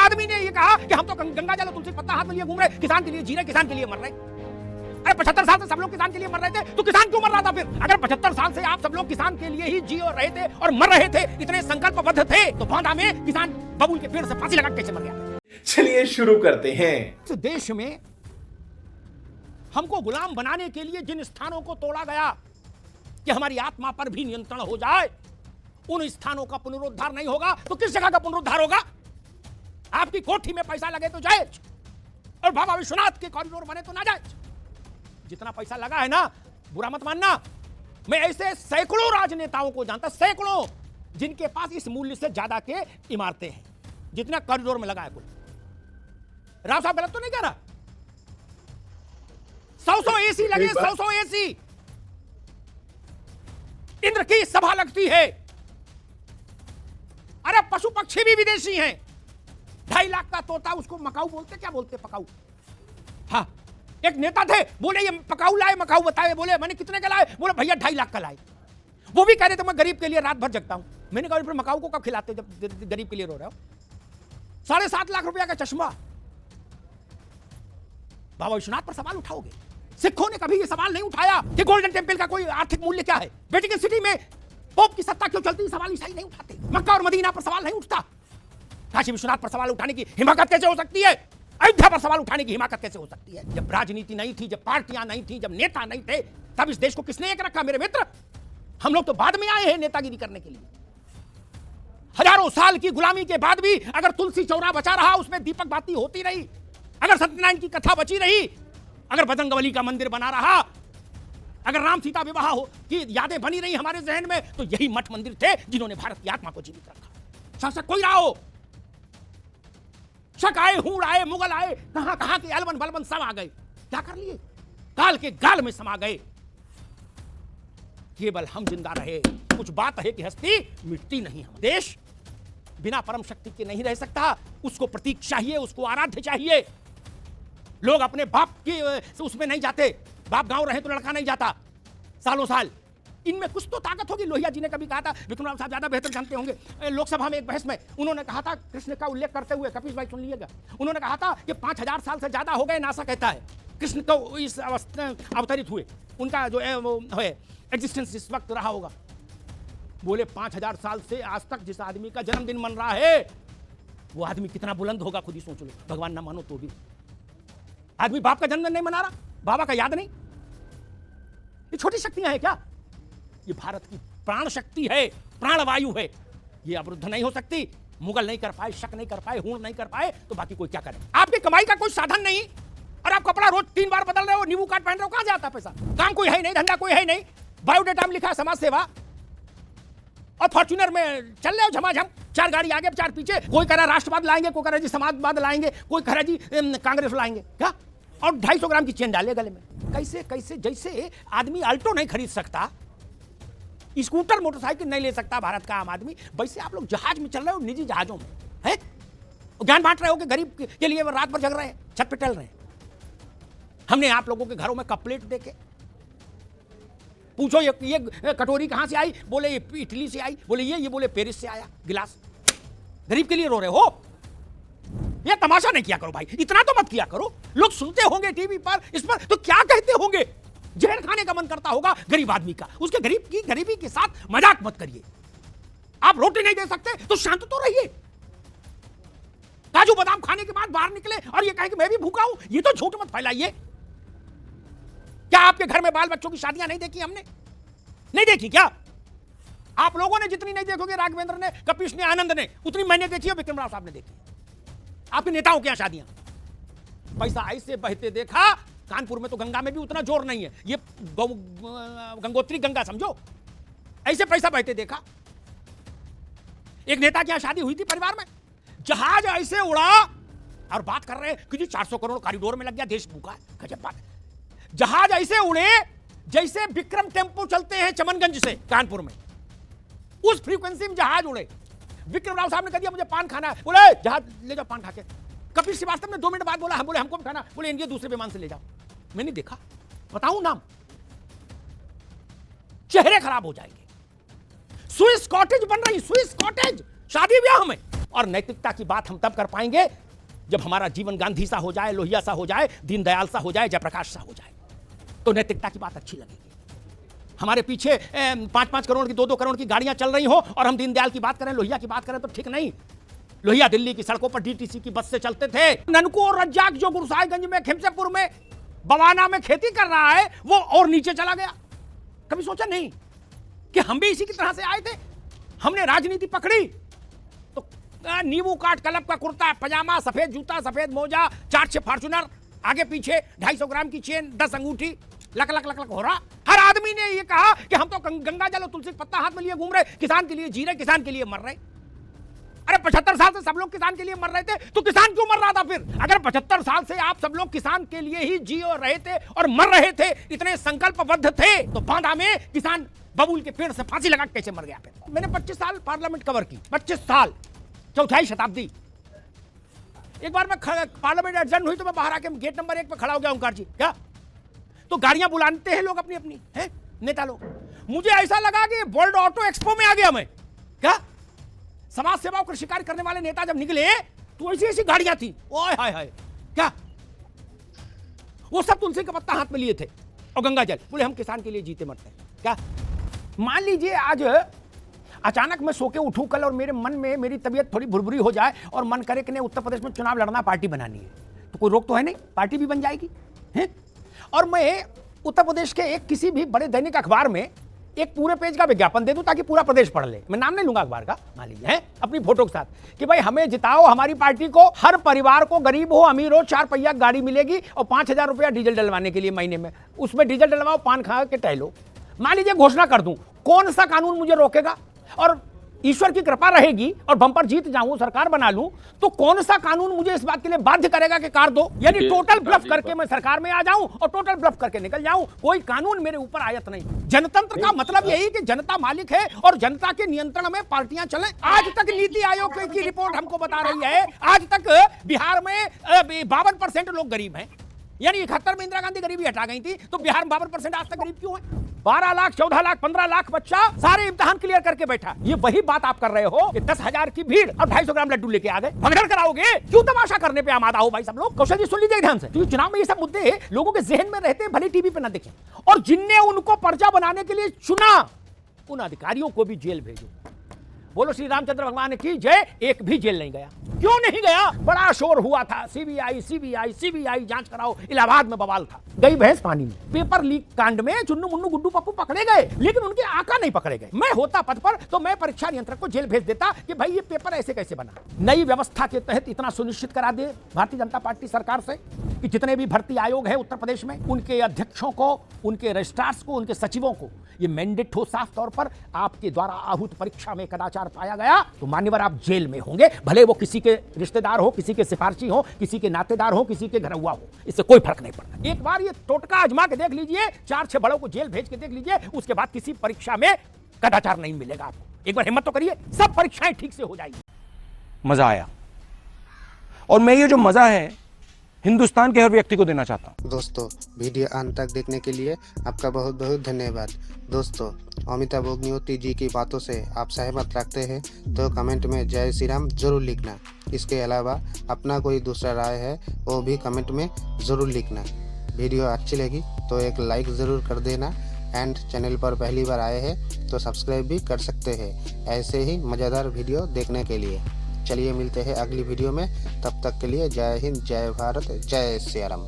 आदमी ने ये कहा कि हम तो गंगा जल और तुलसी पत्ता हाथ में लिए घूम रहे, किसान के लिए जी रहे, किसान के लिए मर रहे। अरे 75 साल से सब लोग किसान के लिए मर रहे थे, तो किसान क्यों मर रहा था फिर? अगर 75 साल से आप सब लोग किसान के लिए ही जी और रहे थे और मर रहे थे, इतने संकल्पबद्ध थे, तो बांदा में किसान बबूल के पेड़ से फांसी लगा कैसे मर गया? चलिए शुरू करते हैं। इस देश में हमको गुलाम बनाने के लिए जिन स्थानों को तोड़ा गया कि हमारी आत्मा पर भी नियंत्रण हो जाए, उन स्थानों का पुनरुद्धार नहीं होगा तो किस जगह का पुनरुद्धार होगा? आपकी कोठी में पैसा लगे तो जायज, और बाबा विश्वनाथ के कॉरिडोर बने तो ना जायज। जितना पैसा लगा है ना, बुरा मत मानना, मैं ऐसे सैकड़ों राजनेताओं को जानता, सैकड़ों, जिनके पास इस मूल्य से ज्यादा के इमारतें हैं जितना कॉरिडोर में लगा है। कोई राव साहब गलत तो नहीं कह रहा? 100 एसी लगे, 100 एसी। इंद्र की सभा लगती है। अरे पशु पक्षी भी विदेशी हैं। 2.5 लाख का तोता, उसको मकाऊ बोलते, क्या बोलते? पकाऊ। हाँ, एक नेता थे, बोले ये पकाऊ लाए, मकाऊ बताए, बोले मैंने कितने का लाए? बोले भैया 2.5 लाख का लाए। वो भी कह रहे थे मैं गरीब के लिए रात भर जगता हूं। मैंने कहा फिर मकाऊ को कब खिलाते जब गरीब के लिए रो रहे हो? 7.5 लाख रुपया का चश्मा। बाबा विश्वनाथ पर सवाल उठाओगे? सिखों ने कभी ये सवाल नहीं उठाया कि गोल्डन टेंपल का कोई आर्थिक मूल्य क्या है, वेटिकन सिटी में पोप की सत्ता क्यों चलती? सवाल ईसाई नहीं उठाते। मक्का और मदीना पर सवाल नहीं उठता। काशी विश्वनाथ पर सवाल उठाने की हिम्मत कैसे हो सकती है? अयोध्या पर सवाल उठाने की हिम्मत कैसे हो सकती है? जब राजनीति नहीं थी, जब पार्टियां नहीं थी, जब नेता नहीं थे, तब इस देश को किसने एक रखा? मेरे मित्र, हम लोग तो बाद में आए हैं नेतागिरी करने के लिए। हजारों साल की गुलामी के बाद भी अगर तुलसी चौरा बचा रहा, उसमें दीपक बाती होती रही, अगर सत्यनारायण की कथा बची रही, अगर बजरंगबली का मंदिर बना रहा, अगर राम सीता विवाह की यादें बनी रही हमारे जहन में, तो यही मठ मंदिर थे जिन्होंने भारत की आत्मा को जीवित रखा। शासक कोई रहा हो, शक आए, हूड़ आए, मुगल आए, कहां कहां के अलवन बलवन सब आ गए, क्या कर लिए? काल के गाल में समा गए। केवल हम जिंदा रहे। कुछ बात है कि हस्ती मिटती नहीं। हम देश बिना परम शक्ति के नहीं रह सकता। उसको प्रतीक चाहिए, उसको आराध्य चाहिए। लोग अपने बाप की उसमें नहीं जाते। बाप गांव रहे तो लड़का नहीं जाता सालों साल। इनमें कुछ तो ताकत होगी। लोहिया जी ने कभी कहा था, विक्रम राव साहब ज्यादा बेहतर जानते होंगे, लोकसभा में एक बहस में उन्होंने कहा था, कृष्ण का उल्लेख करते हुए, कपिश भाई सुन लीजिएगा, उन्होंने कहा था कि 5000 साल से ज्यादा हो गए, नासा कहता है, कृष्ण को इस अवतरित हुए, उनका जो है एग्जिस्टेंस इस वक्त रहा होगा। बोले 5000 साल से आज तक जिस आदमी का जन्मदिन मन रहा है, वो आदमी कितना बुलंद होगा खुद ही सोच लो। भगवान ना मानो तो भी आदमी बाप का जन्मदिन नहीं मना रहा, बाबा का याद नहीं। ये छोटी शक्तियां हैं क्या? ये भारत की प्राण शक्ति है, प्राणवायु है। ये अवरुद्ध नहीं हो सकती। मुगल नहीं कर पाए, शक नहीं कर पाए, हूण नहीं कर पाए, तो बाकी कोई क्या करे? आपकी कमाई का कोई साधन नहीं, और आप कपड़ा रोज 3 बार बदल रहे हो, नींबू काट पहन रहे हो, कहां जाता पैसा? काम कोई है नहीं, धंधा कोई है नहीं, बायोडेटा में लिखा है समाज सेवा, और फॉर्च्यूनर में चल रहे हो झमाझम, 4 गाड़ी आगे 4 पीछे। कोई कह रहा राष्ट्रवाद लाएंगे, कोई कह रहा जी समाजवाद लाएंगे, कोई कह रहा जी कांग्रेस लाएंगे, क्या? और 250 ग्राम की चेन डाले गले में। कैसे कैसे? जैसे आदमी अल्टो नहीं खरीद सकता, स्कूटर मोटरसाइकिल नहीं ले सकता भारत का आम आदमी, वैसे आप लोग जहाज में चल रहे हो, निजी जहाजों में है, ज्ञान बांट रहे हो कि गरीब के लिए रात भर जग रहे हैं, छत पे टल रहे हैं। हमने आप लोगों के घरों में कप प्लेट देखे, पूछो ये कटोरी कहां से आई? बोले ये इटली से आई। बोले ये बोले पेरिस से आया गिलास। गरीब के लिए रो रहे हो? ये तमाशा नहीं किया करो भाई, इतना तो मत किया करो। लोग सुनते होंगे टीवी पर, इस पर, तो क्या कहते होंगे? जहर खाने का मन करता होगा गरीब आदमी का। उसके गरीबी के साथ मजाक मत करिए। आप रोटी नहीं दे सकते तो शांत तो रहिए। काजू बादाम खाने के बाद बाहर निकले और ये कहे कि मैं भी भूखा हूं, ये तो झूठ मत फैलाइए। क्या आपके घर में बाल बच्चों की शादियां नहीं देखी हमने? नहीं देखी क्या? आप लोगों ने जितनी नहीं देखोगे, राघवेंद्र ने, कपिश ने, आनंद ने, उतनी मैंने देखी और विक्रम राव साहब ने देखी। आपके नेताओं के यहां शादियां पैसा ऐसे बहते देखा। कानपुर में तो गंगा में भी उतना जोर नहीं है, ये गंगोत्री गंगा समझो, ऐसे पैसा बहते देखा। एक नेता की यहां शादी हुई थी परिवार में, जहाज ऐसे उड़ा और बात कर रहे हैं कि जी 400 करोड़ कॉरिडोर में लग गया, देश भूखा है। गजब बात। जहाज ऐसे उड़े जैसे विक्रम टेम्पो चलते हैं चमनगंज से कानपुर में, उस फ्रीक्वेंसी में जहाज उड़े। विक्रम राव साहब ने कह दिया मुझे पान खाना है, बोले जहाज ले जाओ पान खा के। कपिल श्रीवास्तव ने 2 मिनट बाद बोला, हम बोले हमको भी खाना, बोले इंडिया दूसरे विमान से ले जाओ। मैंने देखा, बताऊं नाम, चेहरे खराब हो जाएंगे। स्विस कॉटेज बन रही, स्विस कॉटेज शादी ब्याह में, और नैतिकता की बात हम तब कर पाएंगे जब हमारा जीवन गांधी सा हो जाए, लोहिया सा हो जाए, दीनदयाल सा हो जाए, जयप्रकाश सा हो जाए, तो नैतिकता की बात अच्छी लगेगी। हमारे पीछे 5-5 करोड़ की 2-2 करोड़ की गाड़ियां चल रही हो और हम दीनदयाल की बात करें, लोहिया की बात करें तो ठीक नहीं। लोहिया दिल्ली की सड़कों पर डीटीसी की बस से चलते थे। ननकू और रज्जाक जो गुरसाहिबगंज में, खिमसेपुर में, बवाना में खेती कर रहा है, वो और नीचे चला गया। कभी सोचा नहीं कि हम भी इसी की तरह से आए थे? हमने राजनीति पकड़ी तो नींबू काट कलब का कुर्ता पजामा, सफेद जूता, सफेद मोजा, 4-6 फॉर्च्यूनर, आगे पीछे 250 ग्राम की चेन, 10 अंगूठी, लक लक लक लक हो रहा। हर आदमी ने ये कहा कि हम तो गंगा जल और तुलसी का पत्ता हाथ में लिए घूम रहे, किसान के लिए जी रहे, किसान के लिए मर रहे। अरे 75 साल से सब लोग किसान के लिए मर रहे थे, तो किसान क्यों मर रहा था फिर? अगर 75 साल से आप सब लोग किसान के लिए ही जी और रहे थे और मर रहे थे, इतने संकल्पबद्ध थे, तो बांदा में किसान बबूल के पेड़ से फांसी लगा कैसे मर गया फिर? मैंने 25 साल पार्लियामेंट कवर की, 25 साल, चौथाई शताब्दी। एक बार मैं पार्लियामेंट एडजर्न हुई तो मैं बाहर आके गेट नंबर 1 पे खड़ा हो गया। ओंकार जी क्या तो गाड़ियां बुलाते हैं लोग अपनी अपनी, हैं नेता लोग। मुझे ऐसा लगा कि वर्ल्ड ऑटो एक्सपो में आ गया मैं। क्या समाज सेवा और कृषि कार्य करने वाले नेता जब निकले तो ऐसी ऐसी गाड़ियां थी, ओए हाय हाय, क्या वो सब तुलसी का पत्ता हाथ में लिए थे और गंगा जल, बोले हम किसान के लिए जीते मरते हैं। क्या मान लीजिए आज अचानक मैं सो के उठूं कल और मेरे मन में मेरी तबीयत थोड़ी भुरभुरी हो जाए और मन करे कि नहीं उत्तर प्रदेश में चुनाव लड़ना, पार्टी बनानी है, तो कोई रोक तो है नहीं, पार्टी भी बन जाएगी है। और मैं उत्तर प्रदेश के एक किसी भी बड़े दैनिक अखबार में एक पूरे पेज का विज्ञापन दे दूं ताकि पूरा प्रदेश पढ़ ले। मैं नाम नहीं लूंगा अखबार का, मान लीजिए है, अपनी फोटो के साथ कि भाई हमें जिताओ, हमारी पार्टी को, हर परिवार को, गरीब हो अमीर हो, 4 पहिया गाड़ी मिलेगी और 5,000 रुपया डीजल डलवाने के लिए महीने में, उसमें डीजल डलवाओ, पान खा के टहलो। मान लीजिए घोषणा कर दूं, कौन सा कानून मुझे रोकेगा? और ईश्वर की कृपा रहेगी और बम्पर जीत जाऊं, सरकार बना लूं, तो कौन सा कानून मुझे इस बात के लिए बाध्य करेगा कि कार दो? यानी टोटल ब्लफ करके मैं सरकार में आ जाऊं और टोटल ब्लफ करके निकल जाऊं, कोई कानून मेरे ऊपर आयत नहीं। जनतंत्र का मतलब यही कि जनता मालिक है और जनता के नियंत्रण में पार्टियां चलें। आज तक नीति आयोग की रिपोर्ट हमको बता रही है, आज तक बिहार में 52% लोग गरीब हैं। यानी 71 में इंदिरा गांधी गरीबी हटा गई थी, तो बिहार में 52% आज तक गरीब क्यों है? 12 लाख, 14 लाख, 15 लाख बच्चा सारे इम्तिहान क्लियर करके बैठा। ये वही बात आप कर रहे हो कि 10,000 की भीड़ और 250 ग्राम लड्डू लेके आ गए, भगदड़ कराओगे? क्यों तमाशा करने पे आमादा हो भाई सब लोग? कौशल जी सुन लीजिए ध्यान से, क्योंकि चुनाव में ये सब मुद्दे लोगों के जहन में रहते हैं, भले टीवी पे ना देखें। और जिनने उनको पर्चा बनाने के लिए चुना, उन अधिकारियों को भी जेल भेजो। बोलो श्री रामचंद्र भगवान की जय। एक भी जेल नहीं गया। क्यों नहीं गया? बड़ा शोर हुआ था, सीबीआई सीबीआई सीबीआई जांच कराओ, इलाहाबाद में बवाल था। गई भैंस पानी में। पेपर लीक कांड में चुन्नू मुन्नू गुड्डू पप्पू पकड़े गए, लेकिन उनके आका नहीं पकड़े गए। मैं होता पद पर तो मैं परीक्षा नियंत्रक को जेल भेज देता कि भाई ये पेपर ऐसे कैसे बना। नई व्यवस्था के तहत इतना सुनिश्चित करा दे भारतीय जनता पार्टी सरकार से कि जितने भी भर्ती आयोग है उत्तर प्रदेश में, उनके अध्यक्षों को, उनके रजिस्ट्रार्स को, उनके सचिवों को ये मैंडेट हो साफ तौर पर, आपके द्वारा आहूत परीक्षा में कदाचार पाया गया तो मान्यवर आप जेल में होंगे। भले वो किसी के रिश्तेदार हो, किसी के सिफारशी हो, किसी के नातेदार हो, किसी के घरौआ हो, इससे कोई फर्क नहीं पड़ता। एक बार ये टोटका आजमा के देख लीजिए, 4-6 बड़ों को जेल भेज के देख लीजिए, उसके बाद किसी परीक्षा में कदाचार नहीं मिलेगा आपको। एक बार हिम्मत तो करिए, सब परीक्षाएं ठीक से हो जाएगी। मजा आया और मैं ये जो मजा है हिंदुस्तान के हर व्यक्ति को देना चाहता हूँ। दोस्तों वीडियो अंत तक देखने के लिए आपका बहुत बहुत धन्यवाद। दोस्तों अमिताभ अग्निहोत्री जी की बातों से आप सहमत रखते हैं तो कमेंट में जय श्री राम जरूर लिखना। इसके अलावा अपना कोई दूसरा राय है वो भी कमेंट में ज़रूर लिखना। वीडियो अच्छी लगी तो एक लाइक ज़रूर कर देना एंड चैनल पर पहली बार आए हैं तो सब्सक्राइब भी कर सकते हैं ऐसे ही मज़ेदार वीडियो देखने के लिए। चलिए मिलते हैं अगली वीडियो में, तब तक के लिए जय हिंद, जय भारत, जय श्री राम।